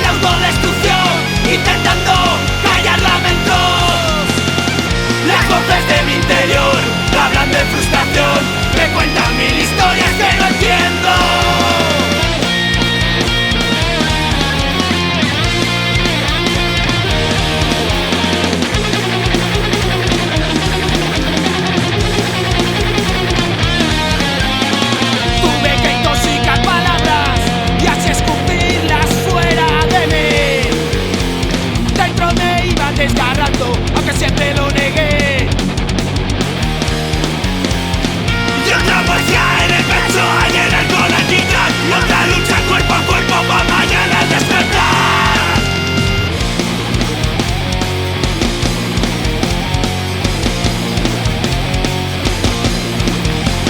la autodestrucción, intentando callar lamentos. Las voces de mi interior hablan de frustración, me cuentan mil historias que no entiendo. Tuve que intoxicar palabras y así escupirlas fuera de mí. Dentro me iba desgarrando, aunque siempre lo negué. Y otra poesía en el pecho a llenar con alquitrán, y otra lucha cuerpo a cuerpo pa' mañana al despertar.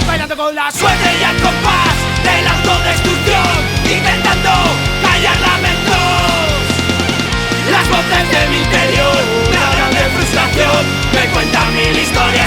Bailando con la suerte y el compás de la autodestrucción, intentando callar lamentos. Las voces de mi interior me hablan de frustración, me cuentan mil historias